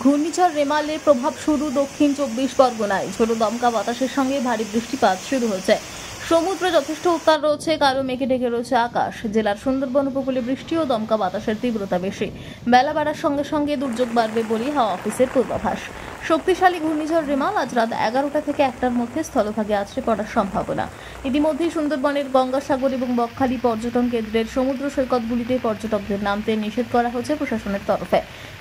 ঘূর্ণিঝড় রেমালের প্রভাব শুরু দক্ষিণ 24 পরগনায়। ঝোড়ো দমকা বাতাসের সঙ্গে ভারী বৃষ্টিপাত শুরু হয়েছে। সমুদ্রে যথেষ্ট উত্তাল রয়েছে, কালো মেঘে ঢেকে রয়েছে আকাশ। জেলার সুন্দরবন উপকূলে বৃষ্টি ও দমকা বাতাসের তীব্রতা বেশি। বেলা বাড়ার সঙ্গে সঙ্গে দুর্যোগ বাড়বে বলে হাওয়া অফিসের পূর্বাভাস। শক্তিশালী ঘূর্ণিঝড় রেমাল আজ রাত 11টা থেকে 1টার মধ্যে স্থলভাগে আছড়ে পড়ার সম্ভাবনা। ইতিমধ্যেই সুন্দরবনের গঙ্গাসাগর এবং বকখালি পর্যটন কেন্দ্রের সমুদ্র সৈকতগুলিতে পর্যটকদের নামতে নিষেধ করা হয়েছে প্রশাসনের তরফে।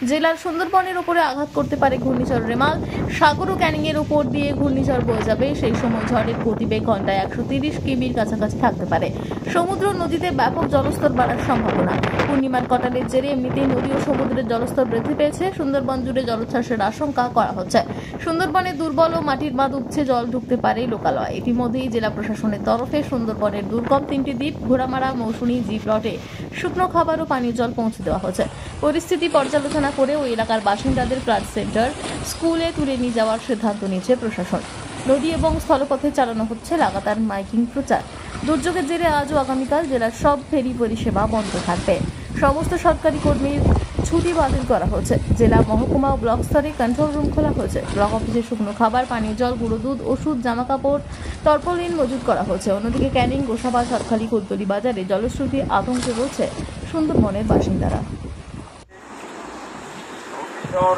জেলার সুন্দরবনের উপরে আঘাত করতে পারে ঘূর্ণিঝড় রেমাল। সাগর ও ক্যানিং এর উপর দিয়ে ঘূর্ণিঝড় বয়ে যাবে। সেই সময় ঝড়ের গতিবেগ ঘন্টায় 130 কিমির কাছাকাছি থাকতে পারে। সমুদ্র নদীতে ব্যাপক জলস্তর বাড়ার সম্ভাবনা। পূর্ণিমার কটালের জেরে এমনিতেই নদী ও সমুদ্রের জলস্তর বৃদ্ধি পেয়েছে। সুন্দরবন জুড়ে জলোচ্ছ্বাসের আশঙ্কা করা হচ্ছে। সুন্দরবনে দুর্বল ও মাটির বাঁধ উপচে জল ঢুকতে পারে লোকালয়। ইতিমধ্যেই জেলা প্রশাসনের তরফে সুন্দরবনের দুর্গম 3টি দ্বীপ ঘোড়ামারা মৌসুমী জি প্লটে শুকনো খাবার ও পানীয় জল পৌঁছে দেওয়া হয়েছে। পরিস্থিতি পর্যালোচনা করে ওই এলাকার বাসিন্দাদের ফ্লাড সেন্টার স্কুলে তুলে নিয়ে যাওয়ার সিদ্ধান্ত নিয়েছে প্রশাসন। নদী এবং স্থলপথে চালানো হচ্ছে লাগাতার মাইকিং প্রচার। দুর্যোগের জেরে আজ ও আগামীকাল জেলার সব ফেরি পরিষেবা বন্ধ থাকবে। সমস্ত সরকারি কর্মীর ছুটি বাতিল করা হয়েছে। জেলা, মহকুমা ও ব্লক স্তরে কন্ট্রোল রুম খোলা হয়েছে। ব্লক অফিসে শুকনো খাবার, পানীয় জল, গুঁড়ো দুধ, ওষুধ, জামাকাপড়, তরপলিন মজুত করা হয়েছে। অন্যদিকে ক্যানিং, গোসাবা, সাতখালি, কুলতলি বাজারে জলশ্রুতি আতঙ্কে রয়েছে সুন্দরবনের বাসিন্দারা।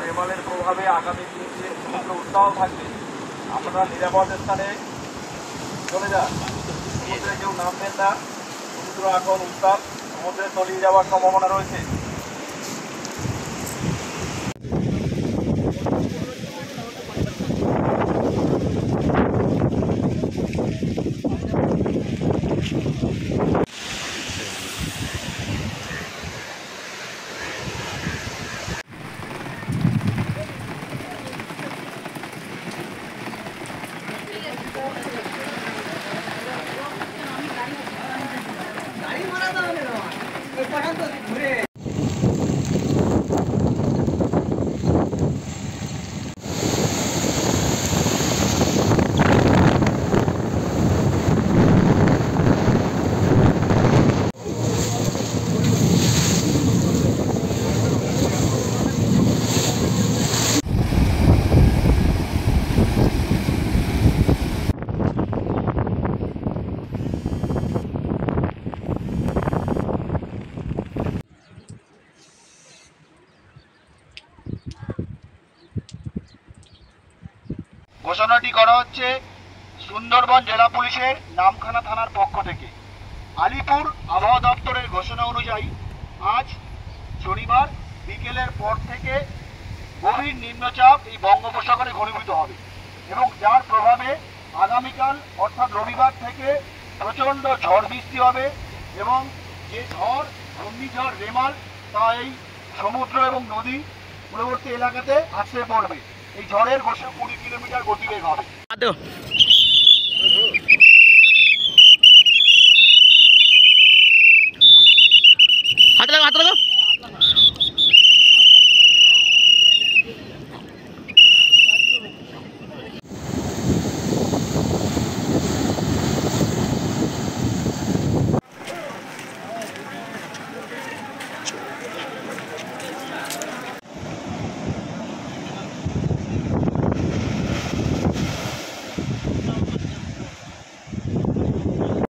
রেমালের প্রভাবে আগামী দিনে সমুদ্র উত্তাল থাকবে। আপনারা নিরাপদ স্থানে চলে যান। সমুদ্রে কেউ নামবেন না। সমুদ্র এখন উত্তাল, সমুদ্রে তলিয়ে যাওয়ার সম্ভাবনা রয়েছে। ঘোষণাটি করা হচ্ছে সুন্দরবন জেলা পুলিশের নামখানা থানার পক্ষ থেকে। আলিপুর আবহাওয়া দপ্তরের ঘোষণা অনুযায়ী আজ শনিবার বিকেলের পর থেকে গভীর নিম্নচাপ এই বঙ্গোপসাগরে ঘনীভূত হবে এবং যার প্রভাবে আগামীকাল অর্থাৎ রবিবার থেকে প্রচণ্ড ঝড় বৃষ্টি হবে এবং যে ঝড় ঘূর্ণিঝড় রেমাল তা এই সমুদ্র এবং নদী পূর্ববর্তী এলাকাতে আছড়ে পড়বে। এই ঝড়ের 20 কিলোমিটার গতিবেগ হবে।